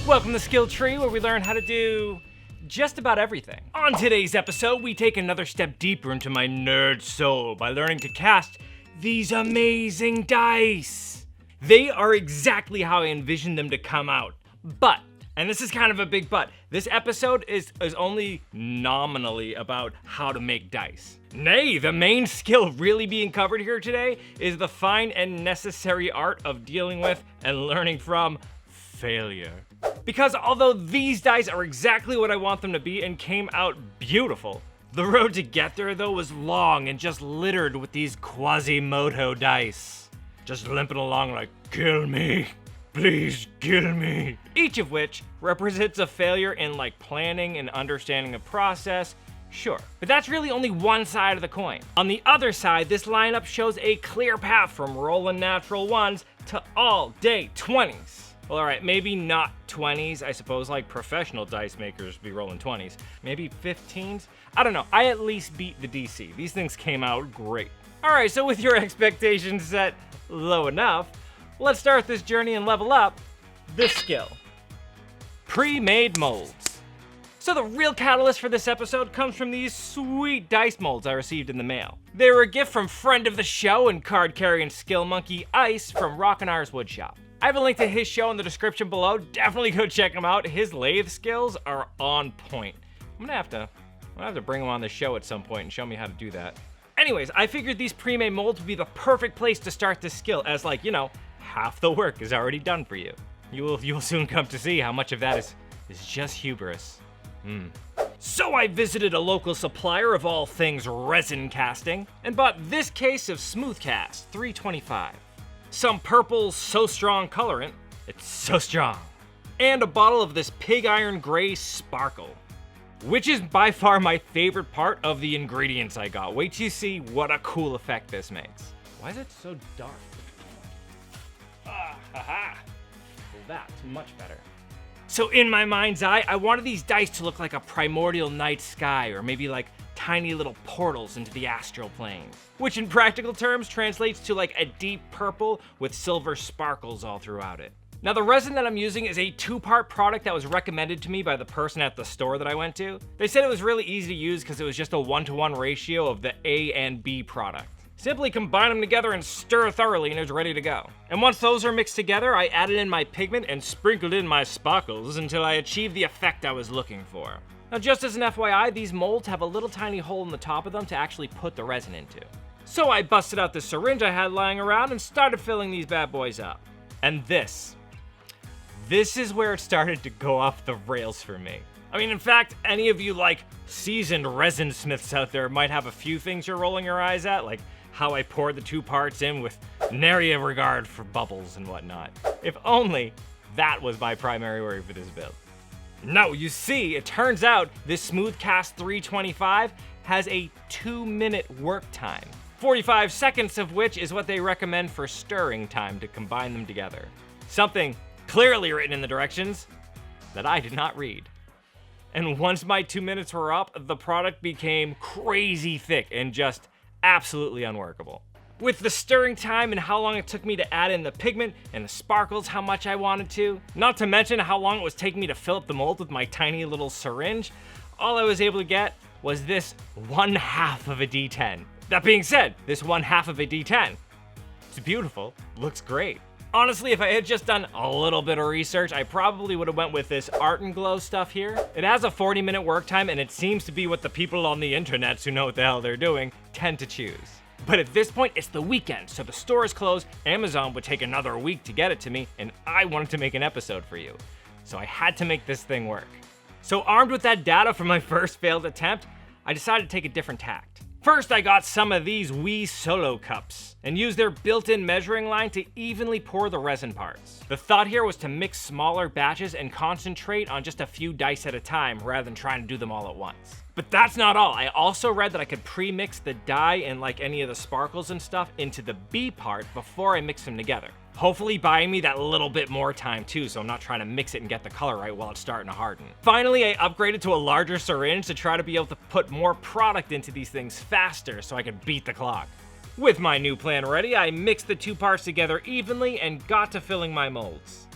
Welcome to Skill Tree, where we learn how to do just about everything. On today's episode, we take another step deeper into my nerd soul by learning to cast these amazing dice. They are exactly how I envisioned them to come out. But, and this is kind of a big but, this episode is only nominally about how to make dice. Nay, the main skill really being covered here today is the fine and necessary art of dealing with and learning from failure. Because although these dice are exactly what I want them to be and came out beautiful, the road to get there though was long and just littered with these Quasimodo dice. Just limping along like, kill me, please kill me. Each of which represents a failure in like planning and understanding the process, sure. But that's really only one side of the coin. On the other side, this lineup shows a clear path from rolling natural ones to all day 20s. Well, all right, maybe not 20s. I suppose like professional dice makers be rolling 20s. Maybe 15s? I don't know. I at least beat the DC. These things came out great. All right, so with your expectations set low enough, let's start this journey and level up this skill. Pre-made molds. So the real catalyst for this episode comes from these sweet dice molds I received in the mail. They were a gift from friend of the show and card-carrying skill monkey Ice from Rockin' R's Woodshop. I have a link to his show in the description below. Definitely go check him out. His lathe skills are on point. I'm gonna have to bring him on the show at some point and show me how to do that. Anyways, I figured these pre-made molds would be the perfect place to start this skill, as like, you know, half the work is already done for you. You'll soon come to see how much of that is just hubris. So I visited a local supplier of all things resin casting and bought this case of Smooth Cast 325. Some purple So Strong colorant, it's so strong, and a bottle of this pig iron gray sparkle, which is by far my favorite part of the ingredients I got. Wait till you see what a cool effect this makes. Why is it so dark? Haha. Well, that's much better. So in my mind's eye, I wanted these dice to look like a primordial night sky, or maybe like tiny little portals into the astral planes, which in practical terms translates to like a deep purple with silver sparkles all throughout it. Now the resin that I'm using is a 2-part product that was recommended to me by the person at the store that I went to. They said it was really easy to use because it was just a 1-to-1 ratio of the A and B product. Simply combine them together and stir thoroughly and it's ready to go. And once those are mixed together, I added in my pigment and sprinkled in my sparkles until I achieved the effect I was looking for. Now just as an FYI, these molds have a little tiny hole in the top of them to actually put the resin into. So I busted out the syringe I had lying around and started filling these bad boys up. And this is where it started to go off the rails for me. I mean, in fact, any of you like seasoned resin smiths out there might have a few things you're rolling your eyes at, like how I poured the 2 parts in with nary a regard for bubbles and whatnot. If only that was my primary worry for this build. No, you see, it turns out this Smooth Cast 325 has a 2-minute work time, 45 seconds of which is what they recommend for stirring time to combine them together. Something clearly written in the directions that I did not read. And once my 2 minutes were up, the product became crazy thick and just absolutely unworkable. With the stirring time and how long it took me to add in the pigment and the sparkles how much I wanted to, not to mention how long it was taking me to fill up the mold with my tiny little syringe, all I was able to get was this 1/2 of a D10. That being said, this 1/2 of a D10, it's beautiful, looks great. Honestly, if I had just done a little bit of research, I probably would have went with this Art and Glow stuff here. It has a 40-minute work time and it seems to be what the people on the internets who know what the hell they're doing tend to choose. But at this point, it's the weekend, so the store is closed, Amazon would take another week to get it to me, and I wanted to make an episode for you. So I had to make this thing work. So armed with that data from my first failed attempt, I decided to take a different tact. First, I got some of these wee solo cups and used their built-in measuring line to evenly pour the resin parts. The thought here was to mix smaller batches and concentrate on just a few dice at a time rather than trying to do them all at once. But that's not all. I also read that I could pre-mix the dye and like any of the sparkles and stuff into the B part before I mix them together. Hopefully buying me that little bit more time too, so I'm not trying to mix it and get the color right while it's starting to harden. Finally, I upgraded to a larger syringe to try to be able to put more product into these things faster so I could beat the clock. With my new plan ready, I mixed the 2 parts together evenly and got to filling my molds.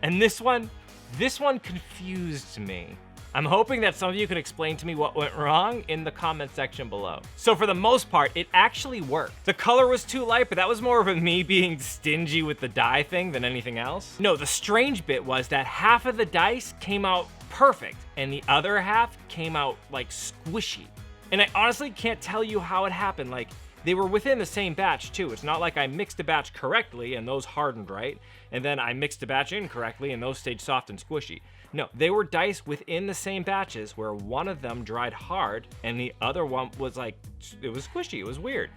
And this one This one confused me. I'm hoping that some of you can explain to me what went wrong in the comment section below. So for the most part, it actually worked. The color was too light, but that was more of a me being stingy with the dye thing than anything else. No, the strange bit was that half of the dice came out perfect and the other half came out like squishy. And I honestly can't tell you how it happened. Like, they were within the same batch too. It's not like I mixed a batch correctly and those hardened right, and then I mixed a batch incorrectly and those stayed soft and squishy. No, they were diced within the same batches where one of them dried hard and the other one was like, it was squishy, it was weird.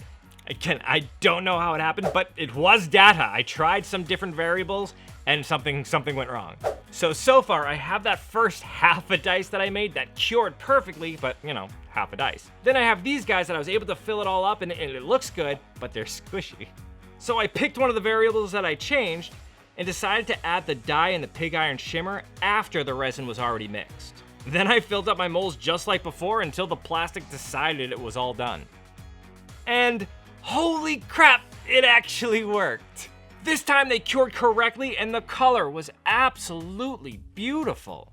Again, I don't know how it happened, but it was data. I tried some different variables and something went wrong. So far I have that first half a dice that I made that cured perfectly, but you know, half a dice. Then I have these guys that I was able to fill it all up and it looks good, but they're squishy. So I picked one of the variables that I changed and decided to add the dye and the pig iron shimmer after the resin was already mixed. Then I filled up my molds just like before until the plastic decided it was all done. And holy crap, it actually worked. This time they cured correctly and the color was absolutely beautiful.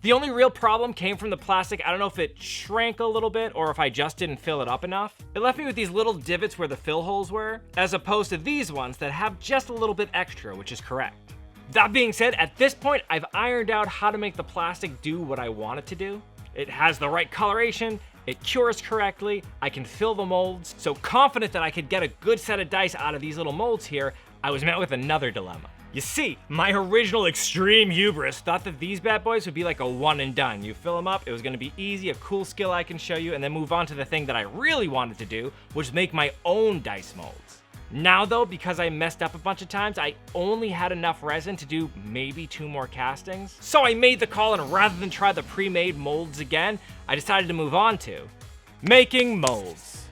The only real problem came from the plastic. I don't know if it shrank a little bit or if I just didn't fill it up enough. It left me with these little divots where the fill holes were, as opposed to these ones that have just a little bit extra, which is correct. That being said, at this point, I've ironed out how to make the plastic do what I want it to do. It has the right coloration, it cures correctly, I can fill the molds. So confident that I could get a good set of dice out of these little molds here, I was met with another dilemma. You see, my original extreme hubris thought that these bad boys would be like a one and done. You fill them up, it was gonna be easy, a cool skill I can show you, and then move on to the thing that I really wanted to do, which was make my own dice molds. Now though, because I messed up a bunch of times, I only had enough resin to do maybe 2 more castings. So I made the call, and rather than try the pre-made molds again, I decided to move on to making molds.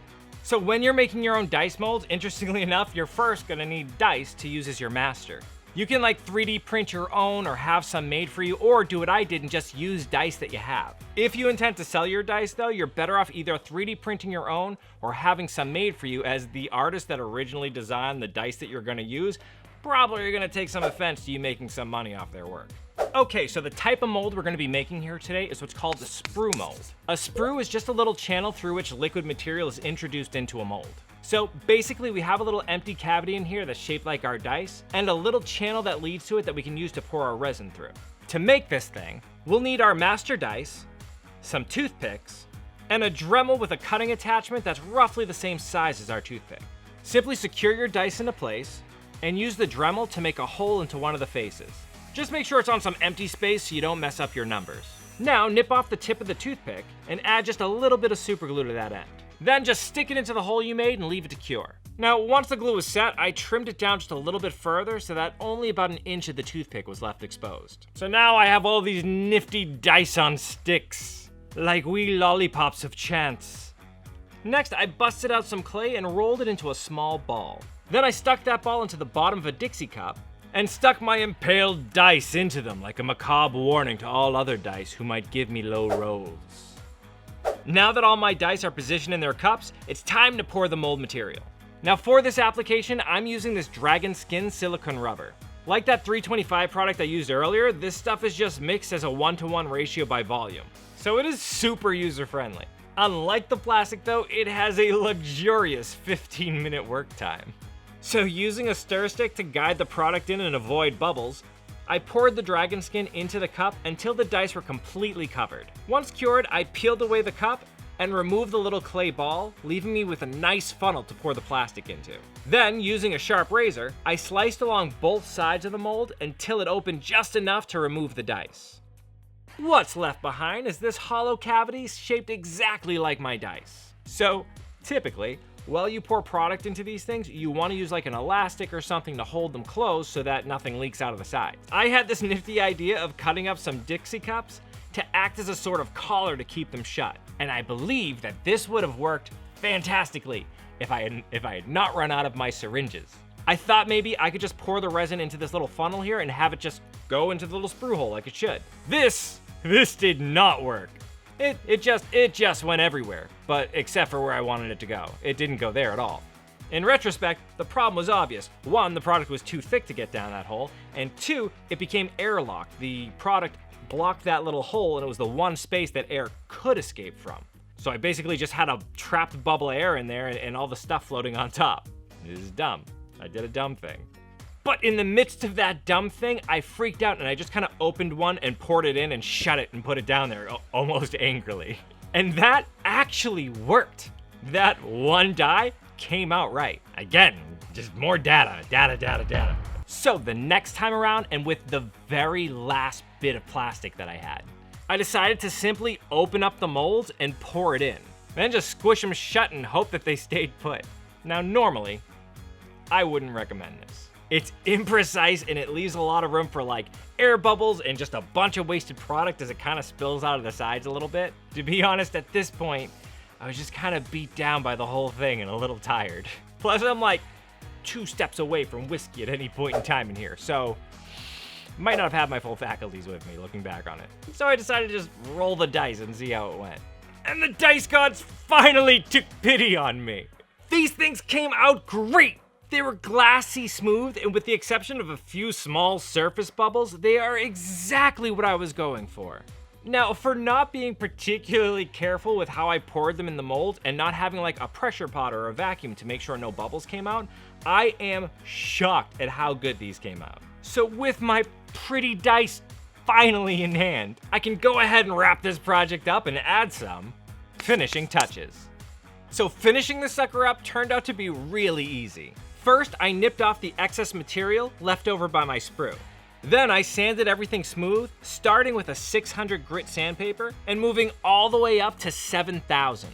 So when you're making your own dice molds, interestingly enough, you're first gonna need dice to use as your master. You can like 3D print your own or have some made for you, or do what I did and just use dice that you have. If you intend to sell your dice though, you're better off either 3D printing your own or having some made for you, as the artist that originally designed the dice that you're gonna use probably are gonna take some offense to you making some money off their work. Okay, so the type of mold we're gonna be making here today is what's called the sprue mold. A sprue is just a little channel through which liquid material is introduced into a mold. So basically we have a little empty cavity in here that's shaped like our dice, and a little channel that leads to it that we can use to pour our resin through. To make this thing, we'll need our master dice, some toothpicks, and a Dremel with a cutting attachment that's roughly the same size as our toothpick. Simply secure your dice into place, and use the Dremel to make a hole into one of the faces. Just make sure it's on some empty space so you don't mess up your numbers. Now nip off the tip of the toothpick and add just a little bit of super glue to that end. Then just stick it into the hole you made and leave it to cure. Now, once the glue was set, I trimmed it down just a little bit further so that only about 1 inch of the toothpick was left exposed. So now I have all these nifty dice on sticks, like wee lollipops of chance. Next, I busted out some clay and rolled it into a small ball. Then I stuck that ball into the bottom of a Dixie cup and stuck my impaled dice into them like a macabre warning to all other dice who might give me low rolls. Now that all my dice are positioned in their cups, it's time to pour the mold material. Now for this application, I'm using this dragon skin silicone rubber. Like that 325 product I used earlier, this stuff is just mixed as a 1-to-1 ratio by volume. So it is super user-friendly. Unlike the plastic though, it has a luxurious 15-minute work time. So using a stir stick to guide the product in and avoid bubbles, I poured the dragon skin into the cup until the dice were completely covered. Once cured, I peeled away the cup and removed the little clay ball, leaving me with a nice funnel to pour the plastic into. Then, using a sharp razor, I sliced along both sides of the mold until it opened just enough to remove the dice. What's left behind is this hollow cavity shaped exactly like my dice. So, typically, while you pour product into these things, you want to use like an elastic or something to hold them closed so that nothing leaks out of the sides. I had this nifty idea of cutting up some Dixie cups to act as a sort of collar to keep them shut. And I believe that this would have worked fantastically if I had not run out of my syringes. I thought maybe I could just pour the resin into this little funnel here and have it just go into the little sprue hole like it should. This did not work. It just went everywhere, but except for where I wanted it to go. It didn't go there at all. In retrospect, the problem was obvious. 1, the product was too thick to get down that hole, and 2, it became airlocked. The product blocked that little hole, and it was the one space that air could escape from. So I basically just had a trapped bubble of air in there and all the stuff floating on top. It is dumb. I did a dumb thing. But in the midst of that dumb thing, I freaked out and I just kind of opened one and poured it in and shut it and put it down there, almost angrily. And that actually worked. That one die came out right. Again, just more data. So the next time around, and with the very last bit of plastic that I had, I decided to simply open up the molds and pour it in. Then just squish them shut and hope that they stayed put. Now normally, I wouldn't recommend this. It's imprecise and it leaves a lot of room for like air bubbles and just a bunch of wasted product as it kind of spills out of the sides a little bit. To be honest, at this point, I was just kind of beat down by the whole thing and a little tired. Plus, I'm like 2 steps away from whiskey at any point in time in here, so might not have had my full faculties with me looking back on it. So I decided to just roll the dice and see how it went. And the dice gods finally took pity on me. These things came out great. They were glassy smooth, and with the exception of a few small surface bubbles, they are exactly what I was going for. Now, for not being particularly careful with how I poured them in the mold and not having like a pressure pot or a vacuum to make sure no bubbles came out, I am shocked at how good these came out. So with my pretty dice finally in hand, I can go ahead and wrap this project up and add some finishing touches. So finishing the sucker up turned out to be really easy. First, I nipped off the excess material left over by my sprue. Then I sanded everything smooth, starting with a 600 grit sandpaper and moving all the way up to 7,000.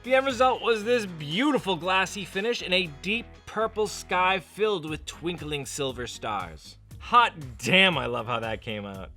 The end result was this beautiful glassy finish in a deep purple sky filled with twinkling silver stars. Hot damn, I love how that came out.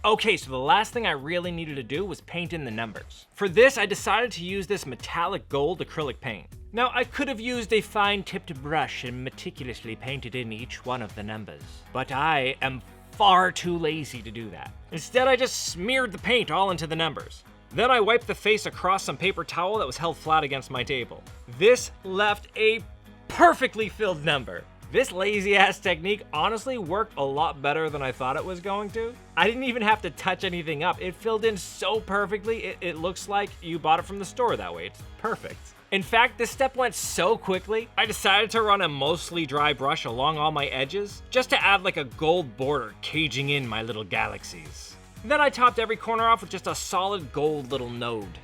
Okay, so the last thing I really needed to do was paint in the numbers. For this, I decided to use this metallic gold acrylic paint. Now, I could have used a fine-tipped brush and meticulously painted in each one of the numbers, but I am far too lazy to do that. Instead, I just smeared the paint all into the numbers. Then I wiped the face across some paper towel that was held flat against my table. This left a perfectly filled number. This lazy-ass technique honestly worked a lot better than I thought it was going to. I didn't even have to touch anything up. It filled in so perfectly, it looks like you bought it from the store that way. It's perfect. In fact, this step went so quickly, I decided to run a mostly dry brush along all my edges, just to add like a gold border caging in my little galaxies. Then I topped every corner off with just a solid gold little node.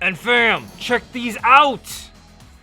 And fam, check these out!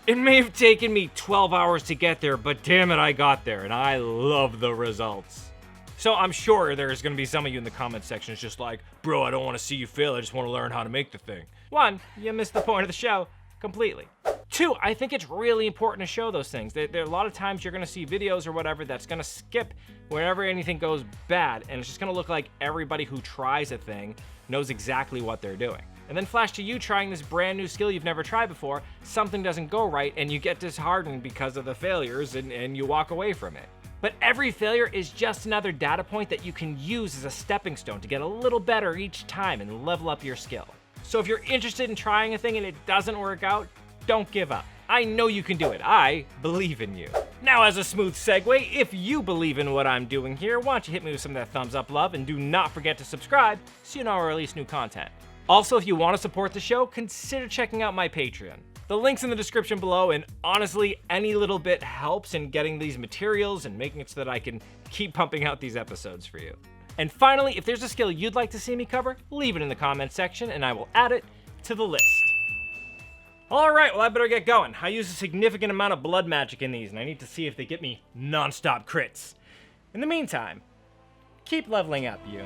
It may have taken me 12 hours to get there, but damn it, I got there, and I love the results. So I'm sure there's gonna be some of you in the comment section just like, bro, I don't wanna see you fail, I just wanna learn how to make the thing. 1, you missed the point of the show completely. 2, I think it's really important to show those things. There are a lot of times you're gonna see videos or whatever that's gonna skip whenever anything goes bad, and it's just gonna look like everybody who tries a thing knows exactly what they're doing. And then flash to you trying this brand new skill you've never tried before, something doesn't go right, and you get disheartened because of the failures, and you walk away from it. But every failure is just another data point that you can use as a stepping stone to get a little better each time and level up your skill. So if you're interested in trying a thing and it doesn't work out, don't give up. I know you can do it. I believe in you. Now, as a smooth segue, if you believe in what I'm doing here, why don't you hit me with some of that thumbs up love, and do not forget to subscribe so you know I release new content. Also, if you want to support the show, consider checking out my Patreon. The link's in the description below, and honestly, any little bit helps in getting these materials and making it so that I can keep pumping out these episodes for you. And finally, if there's a skill you'd like to see me cover, leave it in the comments section and I will add it to the list. All right, well, I better get going. I use a significant amount of blood magic in these, and I need to see if they get me non-stop crits. In the meantime, keep leveling up, you.